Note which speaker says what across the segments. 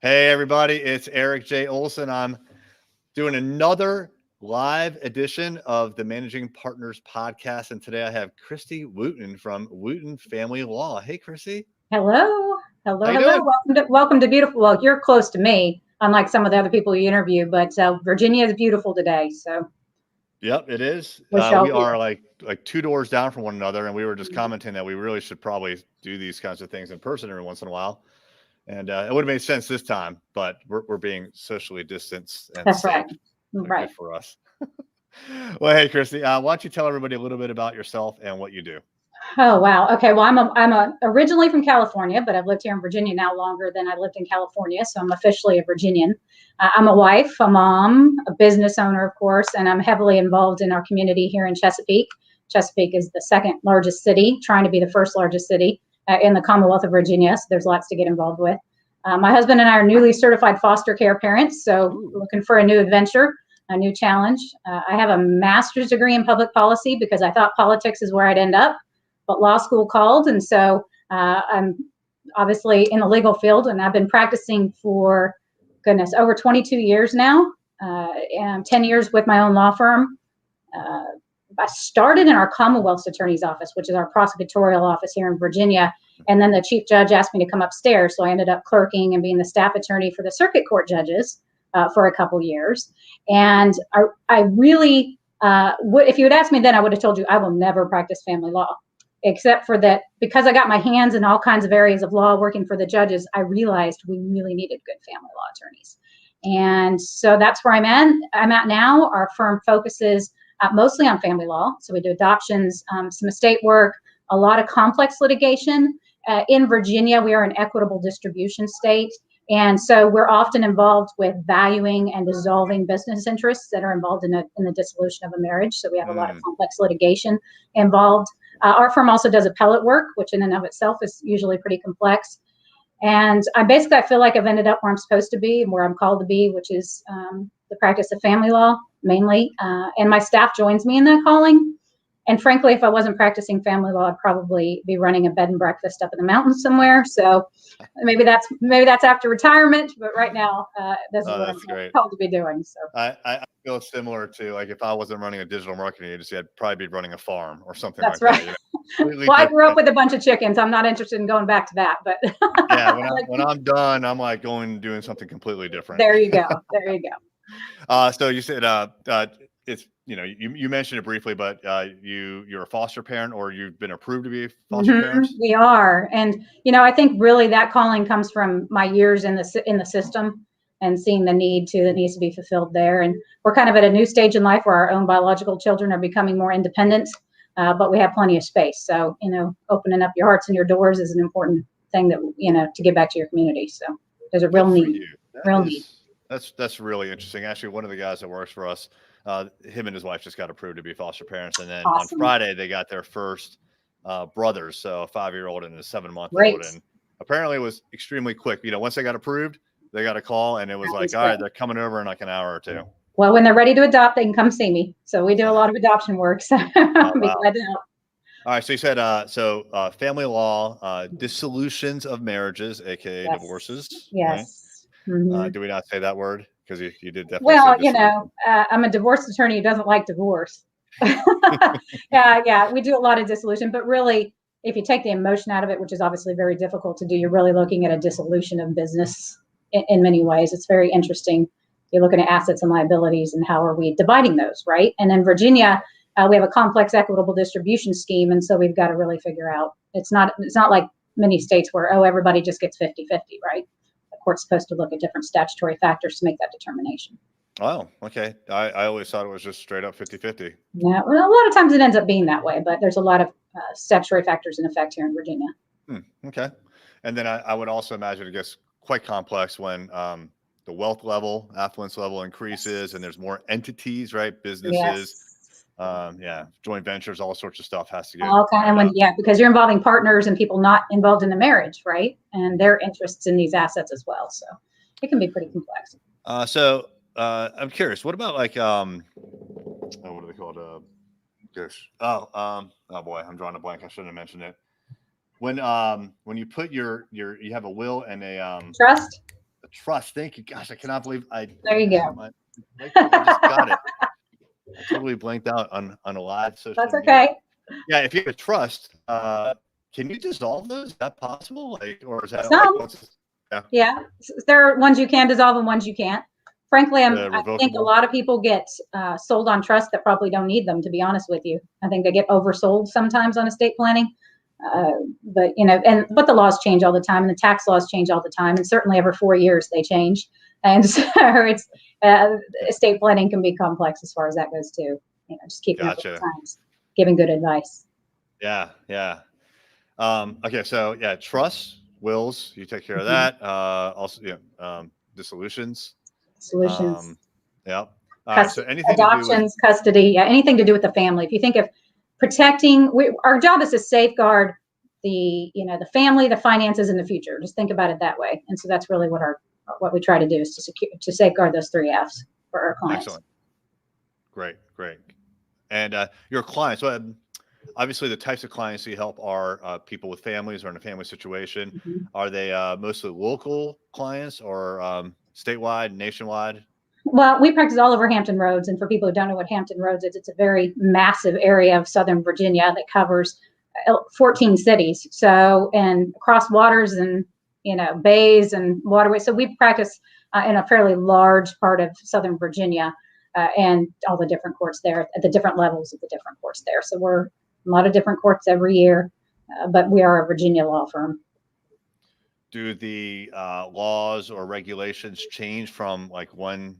Speaker 1: Hey, everybody, it's Eric J. Olson. I'm doing another live edition of the Managing Partners podcast. And today I have Kristi Wooten from Wooten Family Law. Hey, Kristi.
Speaker 2: Hello.
Speaker 1: How you doing?
Speaker 2: Welcome to beautiful. Well, you're close to me, unlike some of the other people you interview, but Virginia is beautiful today. So.
Speaker 1: Yep, it is. We are like two doors down from one another. And we were just commenting that we really should probably do these kinds of things in person every once in a while. And it would have made sense this time, but we're being socially distanced. And
Speaker 2: that's
Speaker 1: safe.
Speaker 2: Right. Right.
Speaker 1: Good for us. Well, hey, Kristi, why don't you tell everybody a little bit about yourself and what you do?
Speaker 2: Oh, wow. Okay. Well, I'm originally from California, but I've lived here in Virginia now longer than I lived in California. So I'm officially a Virginian. I'm a wife, a mom, a business owner, of course, and I'm heavily involved in our community here in Chesapeake. Chesapeake is the second largest city, trying to be the first largest city in the Commonwealth of Virginia. So there's lots to get involved with. My husband and I are newly certified foster care parents. So we're looking for a new adventure, a new challenge. I have a master's degree in public policy because I thought politics is where I'd end up. But law school called, and so I'm obviously in the legal field, and I've been practicing for, over 22 years now, and 10 years with my own law firm. I started in our Commonwealth's Attorney's Office, which is our prosecutorial office here in Virginia, and then the chief judge asked me to come upstairs, so I ended up clerking and being the staff attorney for the circuit court judges for a couple years. And I really, if you had asked me then, I would have told you I will never practice family law. Except for that, because I got my hands in all kinds of areas of law working for the judges, I realized we really needed good family law attorneys. And so that's where I'm at now. Our firm focuses mostly on family law. So we do adoptions, some estate work, a lot of complex litigation. In Virginia, we are an equitable distribution state. And so we're often involved with valuing and dissolving business interests that are involved in the dissolution of a marriage. So we have a lot of complex litigation involved. Our firm also does appellate work, which in and of itself is usually pretty complex. And I feel like I've ended up where I'm supposed to be and where I'm called to be, which is the practice of family law mainly. And my staff joins me in that calling. And frankly, if I wasn't practicing family law, I'd probably be running a bed and breakfast up in the mountains somewhere. So maybe that's after retirement. But right now, this is what I'm called to be doing. So
Speaker 1: I feel similar to, like, if I wasn't running a digital marketing agency, I'd probably be running a farm or something
Speaker 2: that's
Speaker 1: like
Speaker 2: right.
Speaker 1: that. You know,
Speaker 2: well, I grew up with a bunch of chickens. I'm not interested in going back to that. But
Speaker 1: yeah, when I'm done, I'm like going and doing something completely different.
Speaker 2: There you go.
Speaker 1: So you said it's, you mentioned it briefly, but you're a foster parent, or you've been approved to be a foster parent?
Speaker 2: We are. And, I think really that calling comes from my years in the system and seeing the need that needs to be fulfilled there. And we're kind of at a new stage in life where our own biological children are becoming more independent, but we have plenty of space. So, opening up your hearts and your doors is an important thing that, to give back to your community. So there's a real need.
Speaker 1: That's really interesting. Actually, one of the guys that works for us, him and his wife just got approved to be foster parents. And then on Friday, they got their first brothers. So a 5-year-old and a 7-month-old. And apparently it was extremely quick. Once they got approved, they got a call and it was like, all right, they're coming over in like an hour or two.
Speaker 2: Well, when they're ready to adopt, they can come see me. So we do a lot of adoption work. So I'll be glad to help.
Speaker 1: All right. So you said, family law, dissolutions of marriages, AKA divorces.
Speaker 2: Yes.
Speaker 1: Right? Do we not say that word? Because you did definitely.
Speaker 2: Well, I'm a divorce attorney who doesn't like divorce. Yeah, we do a lot of dissolution, but really, if you take the emotion out of it, which is obviously very difficult to do, you're really looking at a dissolution of business in many ways. It's very interesting. You're looking at assets and liabilities and how are we dividing those, right? And in Virginia, we have a complex equitable distribution scheme, and so we've got to really figure out. It's not like many states where everybody just gets 50-50, right? The court's supposed to look at different statutory factors to make that determination.
Speaker 1: Oh, okay. I always thought it was just straight up 50-50.
Speaker 2: Yeah, well, a lot of times it ends up being that way, but there's a lot of statutory factors in effect here in Virginia.
Speaker 1: Okay. And then I would also imagine it gets quite complex when the wealth level, affluence level increases, and there's more entities, right? Businesses, joint ventures, all sorts of stuff has to get.
Speaker 2: Because you're involving partners and people not involved in the marriage, right? And their interests in these assets as well. So it can be pretty complex.
Speaker 1: I'm curious, what about what are they called? Oh boy, I'm drawing a blank. I shouldn't have mentioned it. When you put you have a will and a
Speaker 2: trust.
Speaker 1: A trust. Thank you. Gosh, I cannot believe
Speaker 2: There you go.
Speaker 1: I just got it. I totally blanked out on a live social
Speaker 2: That's
Speaker 1: media.
Speaker 2: okay.
Speaker 1: Yeah, if you have a trust, can you dissolve those? Is that possible? Like, or is that
Speaker 2: Some,
Speaker 1: like
Speaker 2: yeah, there are ones you can dissolve and ones you can't. Frankly, I think a
Speaker 1: revocable?
Speaker 2: lot of people get sold on trust that probably don't need them, to be honest with you. I think they get oversold sometimes on estate planning. But but the laws change all the time, and the tax laws change all the time, and certainly every 4 years they change. And so it's estate planning can be complex as far as that goes too. Just keeping up with the times, giving good advice.
Speaker 1: Yeah, yeah. Okay, so yeah, trusts, wills, you take care of that. Also, dissolutions.
Speaker 2: Solutions.
Speaker 1: Yeah. All right. So anything to do with
Speaker 2: Adoptions, custody, anything to do with the family. If you think of protecting, our job is to safeguard the family, the finances, and the future. Just think about it that way. And so that's really what we try to do, is to safeguard those 3 F's for our clients.
Speaker 1: excellent. Great. And your clients, so obviously the types of clients you help are people with families or in a family situation.
Speaker 2: Mm-hmm.
Speaker 1: Are they mostly local clients or statewide, nationwide?
Speaker 2: Well, we practice all over Hampton Roads, and for people who don't know what Hampton Roads is, it's a very massive area of Southern Virginia that covers 14 cities. So, and across waters and bays and waterways. So we practice in a fairly large part of Southern Virginia, and all the different courts there at the different levels of the different courts there. So we're a lot of different courts every year, but we are a Virginia law firm.
Speaker 1: Do the laws or regulations change from like one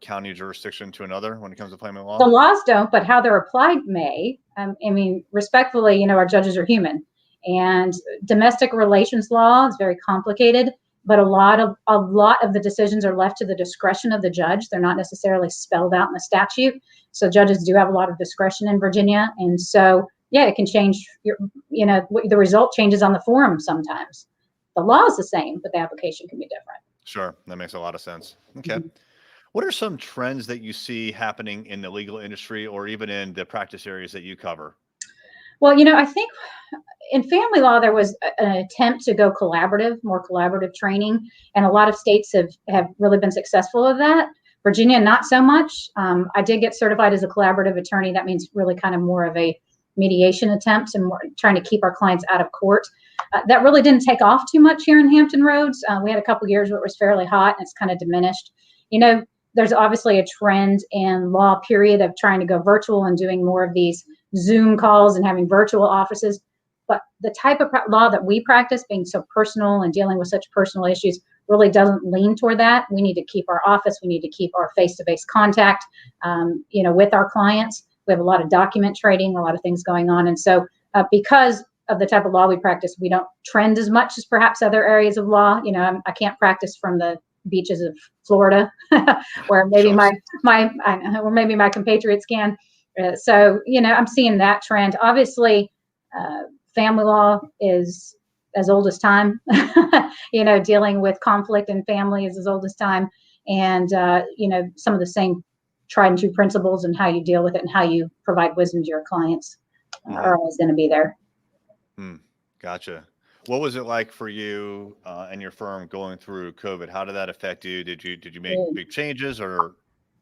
Speaker 1: county jurisdiction to another when it comes to family law?
Speaker 2: The laws don't, but how they're applied may. I mean, respectfully, our judges are human, and domestic relations law is very complicated. But a lot of the decisions are left to the discretion of the judge. They're not necessarily spelled out in the statute. So judges do have a lot of discretion in Virginia, and so yeah, it can change. The result changes on the forum sometimes. The law is the same, but the application can be different.
Speaker 1: Sure, that makes a lot of sense. Okay.
Speaker 2: Mm-hmm.
Speaker 1: What are some trends that you see happening in the legal industry or even in the practice areas that you cover?
Speaker 2: Well, I think in family law, there was an attempt to go more collaborative training, and a lot of states have really been successful with that. Virginia, not so much. I did get certified as a collaborative attorney. That means really kind of more of a mediation attempt and more trying to keep our clients out of court. That really didn't take off too much here in Hampton Roads. We had a couple years where it was fairly hot, and it's kind of diminished. There's obviously a trend in law period of trying to go virtual and doing more of these Zoom calls and having virtual offices. But the type of law that we practice, being so personal and dealing with such personal issues, really doesn't lean toward that. We need to keep our office. We need to keep our face-to-face contact, with our clients. We have a lot of document trading, a lot of things going on. And so because of the type of law we practice, we don't trend as much as perhaps other areas of law. I can't practice from the beaches of Florida, where maybe my compatriots can. So I'm seeing that trend. Obviously, family law is as old as time. Dealing with conflict in family is as old as time, and some of the same tried and true principles and how you deal with it and how you provide wisdom to your clients are always going to be there.
Speaker 1: Gotcha. What was it like for you and your firm going through COVID? How did that affect you? Did you make big changes or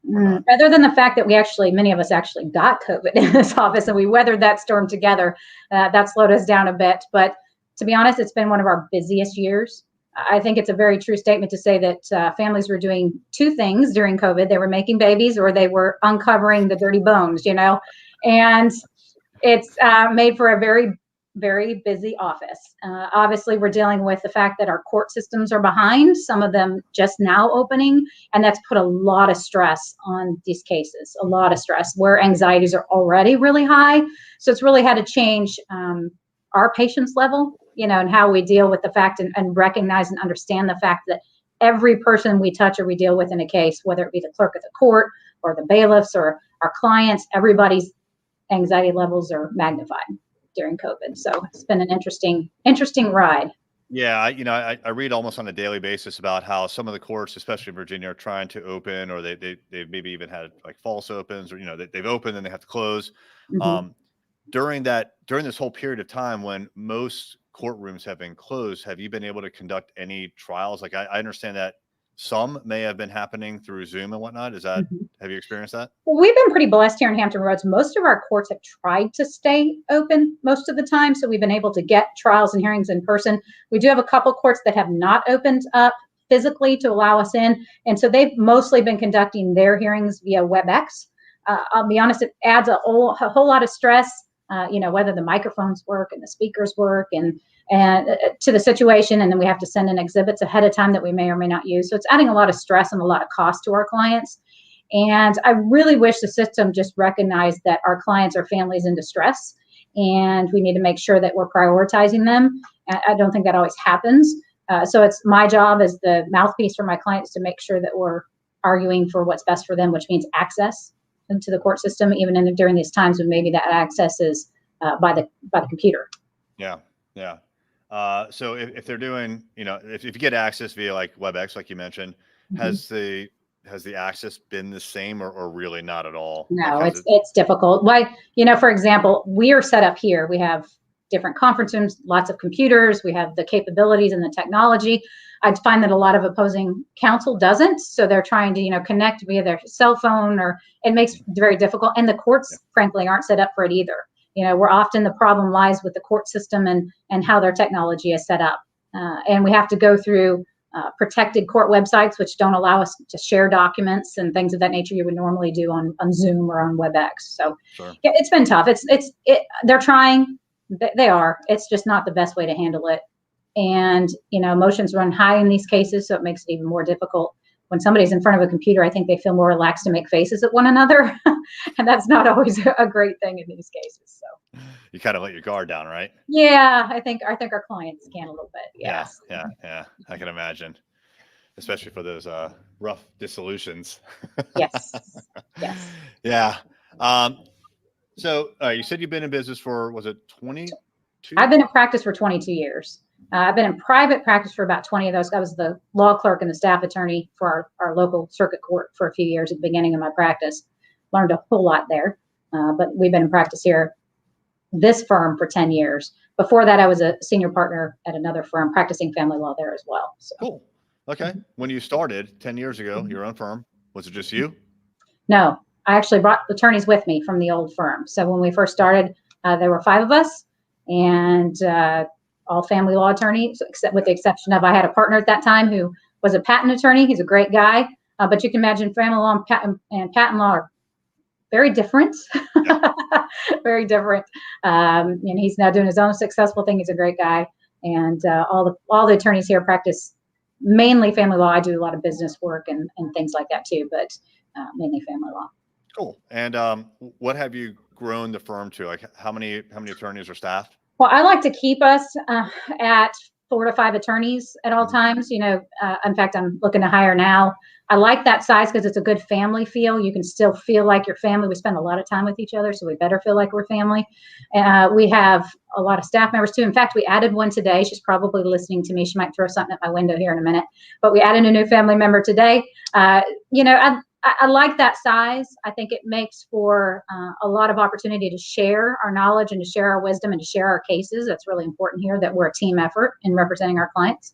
Speaker 1: not?
Speaker 2: Other than the fact that many of us actually got COVID in this office and we weathered that storm together, that slowed us down a bit. But to be honest, it's been one of our busiest years. I think it's a very true statement to say that families were doing 2 things during COVID. They were making babies or they were uncovering the dirty bones, and it's made for a very, very busy office. Obviously, we're dealing with the fact that our court systems are behind, some of them just now opening, and that's put a lot of stress on these cases, a lot of stress where anxieties are already really high. So it's really had to change our patience level, and how we deal with the fact and recognize and understand the fact that every person we touch or we deal with in a case, whether it be the clerk of the court or the bailiffs or our clients, everybody's anxiety levels are magnified during COVID. So it's been an interesting ride.
Speaker 1: Yeah, I read almost on a daily basis about how some of the courts, especially in Virginia, are trying to open, or they've maybe even had like false opens, or they've opened and they have to close.
Speaker 2: Mm-hmm.
Speaker 1: During this whole period of time when most courtrooms have been closed, have you been able to conduct any trials? Like I understand that some may have been happening through Zoom and whatnot. Have you experienced that?
Speaker 2: Well, we've been pretty blessed here in Hampton Roads. Most of our courts have tried to stay open most of the time. So we've been able to get trials and hearings in person. We do have a couple courts that have not opened up physically to allow us in. And so they've mostly been conducting their hearings via WebEx. I'll be honest, it adds a whole lot of stress, whether the microphones work and the speakers work and to the situation. And then we have to send in exhibits ahead of time that we may or may not use. So it's adding a lot of stress and a lot of cost to our clients. And I really wish the system just recognized that our clients are families in distress, and we need to make sure that we're prioritizing them. I don't think that always happens. So it's my job as the mouthpiece for my clients to make sure that we're arguing for what's best for them, which means access into the court system, even during these times when maybe that access is by the computer.
Speaker 1: Yeah. So if they're doing, if you get access via like WebEx, like you mentioned, has the access been the same or really not at all?
Speaker 2: No, it's difficult. Why, for example, we are set up here. We have different conference rooms, lots of computers. We have the capabilities and the technology. I find that a lot of opposing counsel doesn't. So they're trying to, connect via their cell phone, or it makes it very difficult. And the courts, frankly, aren't set up for it either. We're often, the problem lies with the court system and how their technology is set up. And we have to go through protected court websites, which don't allow us to share documents and things of that nature you would normally do on Zoom or on WebEx. So
Speaker 1: sure.
Speaker 2: Yeah, it's been tough. They're trying. They are. It's just not the best way to handle it. And, emotions run high in these cases, so it makes it even more difficult. When somebody's in front of a computer, I think they feel more relaxed to make faces at one another. And that's not always a great thing in these cases. So
Speaker 1: you kind of let your guard down, right?
Speaker 2: Yeah, I think our clients can a little bit. Yes.
Speaker 1: Yeah. I can imagine, especially for those rough dissolutions.
Speaker 2: Yes.
Speaker 1: Yeah. So you said you've been in business for, was it 22?
Speaker 2: I've been in practice for 22 years. I've been in private practice for about 20 of those. I was the law clerk and the staff attorney for our local circuit court for a few years at the beginning of my practice. Learned a whole lot there. But we've been in practice here, this firm, for 10 years. Before that, I was a senior partner at another firm practicing family law there as well. So.
Speaker 1: Cool. Okay. When you started 10 years ago, your own firm, was it just you?
Speaker 2: No, I actually brought attorneys with me from the old firm. So when we first started, there were 5 of us, and all family law attorneys, except with the exception of, I had a partner at that time who was a patent attorney. He's a great guy, but you can imagine family law and patent law are very different. Yeah. Very different. And he's now doing his own successful thing. He's a great guy. And all the attorneys here practice mainly family law. I do a lot of business work and things like that too, but mainly family law.
Speaker 1: Cool. And what have you grown the firm to? Like how many attorneys are staffed?
Speaker 2: Well, I like to keep us at 4 to 5 attorneys at all times. In fact, I'm looking to hire now. I like that size because it's a good family feel. You can still feel like your family. We spend a lot of time with each other, so we better feel like we're family. We have a lot of staff members too. In fact, we added one today. She's probably listening to me. She might throw something at my window here in a minute. But we added a new family member today. I like that size. I think it makes for a lot of opportunity to share our knowledge and to share our wisdom and to share our cases. That's really important here, that we're a team effort in representing our clients.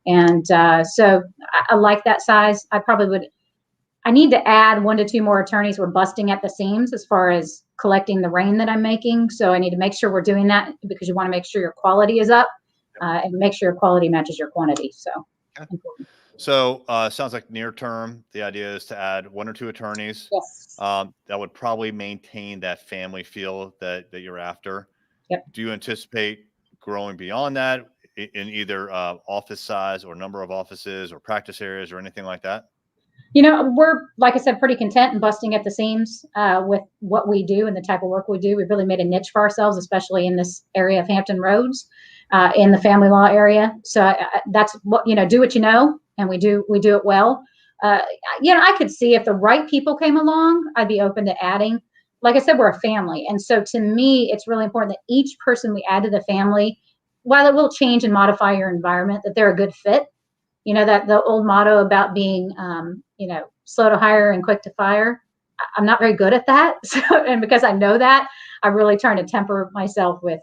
Speaker 2: And so I like that size. I need to add 1 to 2 more attorneys. We're busting at the seams as far as collecting the rain that I'm making. So I need to make sure we're doing that, because you want to make sure your quality is up and make sure your quality matches your quantity. So important.
Speaker 1: So sounds like near term, the idea is to add 1 or 2 attorneys.
Speaker 2: Yes.
Speaker 1: That would probably maintain that family feel that you're after.
Speaker 2: Yep.
Speaker 1: Do you anticipate growing beyond that in either office size or number of offices or practice areas or anything like that?
Speaker 2: We're, like I said, pretty content and busting at the seams with what we do and the type of work we do. We've really made a niche for ourselves, especially in this area of Hampton Roads, in the family law area. So that's what, do what you know, and we do it well. I could see if the right people came along, I'd be open to adding. Like I said, we're a family. And so to me, it's really important that each person we add to the family, while it will change and modify your environment, that they're a good fit. That the old motto about being, slow to hire and quick to fire. I'm not very good at that. So, and because I know that, I'm really trying to temper myself with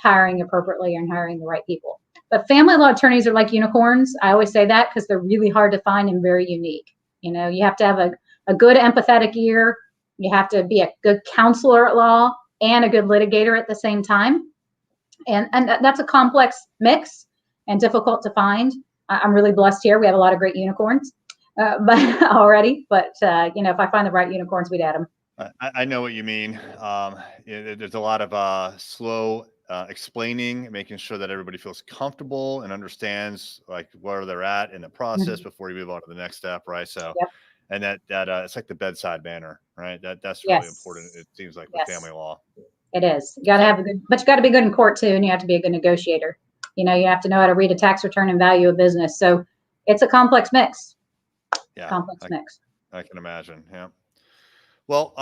Speaker 2: hiring appropriately and hiring the right people. But family law attorneys are like unicorns. I always say that because they're really hard to find and very unique. You have to have a good empathetic ear. You have to be a good counselor at law and a good litigator at the same time. And that's a complex mix and difficult to find. I'm really blessed here. We have a lot of great unicorns, but if I find the right unicorns, we'd add them.
Speaker 1: I know what you mean. There's a lot of slow explaining, making sure that everybody feels comfortable and understands like where they're at in the process before you move on to the next step, right? So,
Speaker 2: Yep.
Speaker 1: and that it's like the bedside manner, right? That's
Speaker 2: Yes.
Speaker 1: really important. It seems like with family law.
Speaker 2: It is. You got to have but you got to be good in court too, and you have to be a good negotiator. You have to know how to read a tax return and value a business. So it's a complex mix.
Speaker 1: Yeah,
Speaker 2: complex mix.
Speaker 1: I can imagine. Yeah. Well,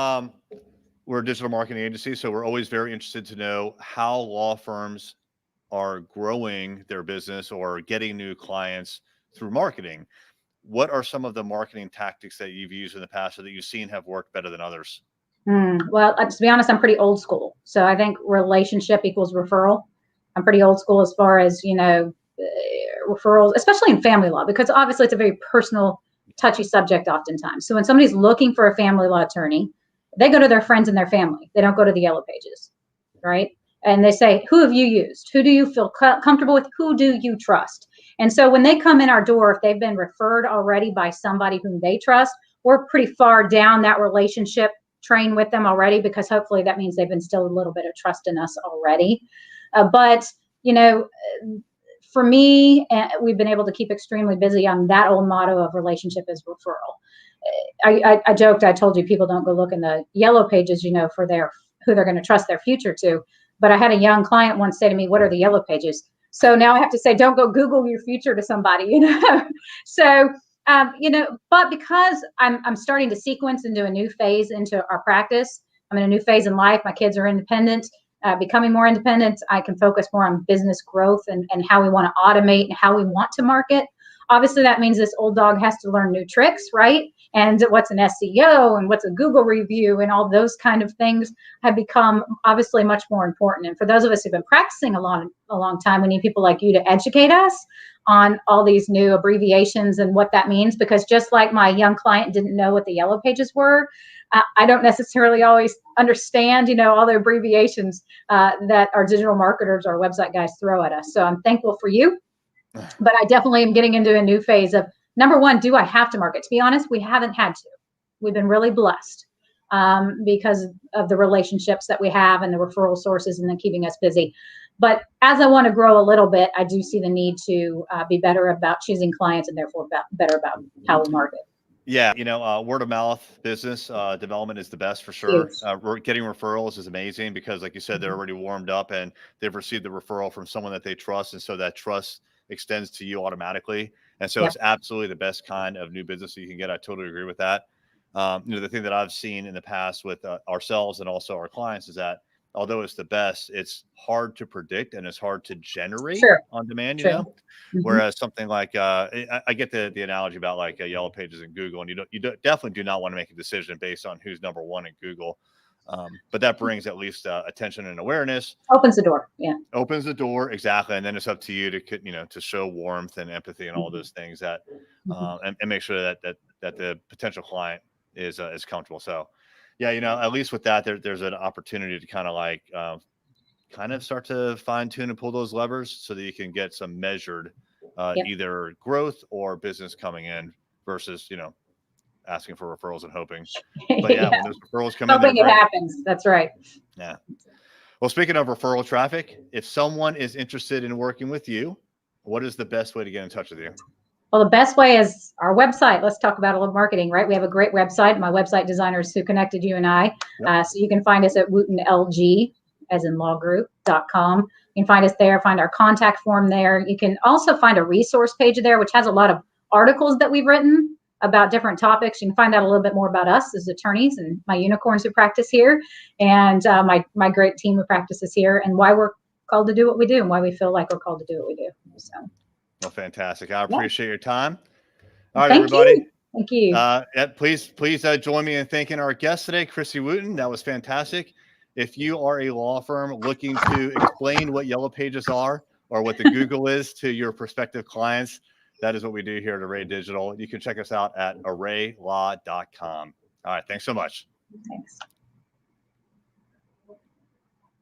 Speaker 1: we're a digital marketing agency, so we're always very interested to know how law firms are growing their business or getting new clients through marketing. What are some of the marketing tactics that you've used in the past or that you've seen have worked better than others?
Speaker 2: Well, to be honest, I'm pretty old school. So I think relationship equals referral. I'm pretty old school as far as, referrals, especially in family law, because obviously it's a very personal, touchy subject oftentimes. So when somebody's looking for a family law attorney, they go to their friends and their family. They don't go to the yellow pages, right? And they say, who have you used? Who do you feel comfortable with? Who do you trust? And so when they come in our door, if they've been referred already by somebody whom they trust, we're pretty far down that relationship train with them already, because hopefully that means they've instilled a little bit of trust in us already. But for me, we've been able to keep extremely busy on that old motto of relationship is referral. I joked, I told you people don't go look in the yellow pages, for who they're going to trust their future to. But I had a young client once say to me, what are the yellow pages? So now I have to say, don't go Google your future to somebody, So, but because I'm starting to sequence into a new phase into our practice, I'm in a new phase in life. My kids are independent, becoming more independent. I can focus more on business growth and how we want to automate and how we want to market. Obviously, that means this old dog has to learn new tricks, right? And what's an SEO and what's a Google review and all those kind of things have become obviously much more important. And for those of us who've been practicing a long time, we need people like you to educate us on all these new abbreviations and what that means. Because just like my young client didn't know what the yellow pages were, I don't necessarily always understand, all the abbreviations that our digital marketers or website guys throw at us. So I'm thankful for you. But I definitely am getting into a new phase of, number one, do I have to market? To be honest, we haven't had to. We've been really blessed because of the relationships that we have and the referral sources and then keeping us busy. But as I want to grow a little bit, I do see the need to be better about choosing clients and therefore better about how we market.
Speaker 1: Yeah, word of mouth business development is the best for sure. Getting referrals is amazing because, like you said, they're already warmed up and they've received the referral from someone that they trust, and so that trust extends to you automatically. And so it's absolutely the best kind of new business that you can get. I totally agree with that. The thing that I've seen in the past with ourselves and also our clients is that although it's the best, it's hard to predict and it's hard to generate on demand, whereas something like I get the analogy about like yellow pages in Google, and you definitely do not want to make a decision based on who's number one in Google. But that brings at least attention and awareness.
Speaker 2: Opens the door. Yeah.
Speaker 1: Opens the door. Exactly. And then it's up to you to show warmth and empathy and all those things that, and make sure that the potential client is comfortable. So yeah, at least with that, there's an opportunity to kind of start to fine tune and pull those levers so that you can get some measured either growth or business coming in versus, asking for referrals and hoping. But when those referrals come in,
Speaker 2: hoping it happens. That's right.
Speaker 1: Yeah. Well, speaking of referral traffic, if someone is interested in working with you, what is the best way to get in touch with you?
Speaker 2: Well, the best way is our website. Let's talk about a little marketing, right? We have a great website. My website designers who connected you and I. So you can find us at WootenLG, as in lawgroup.com. You can find us there, find our contact form there. You can also find a resource page there, which has a lot of articles that we've written about different topics. You can find out a little bit more about us as attorneys and my unicorns who practice here, and my great team who practices here, and why we're called to do what we do and why we feel like we're called to do what we do. So.
Speaker 1: Well, fantastic. I appreciate your time. All right,
Speaker 2: Thank
Speaker 1: everybody.
Speaker 2: Thank you.
Speaker 1: Please join me in thanking our guest today, Kristi Wooten. That was fantastic. If you are a law firm looking to explain what yellow pages are or what the Google is to your prospective clients. That is what we do here at Array Digital. You can check us out at arraylaw.com. All right. Thanks so much.
Speaker 2: Thanks.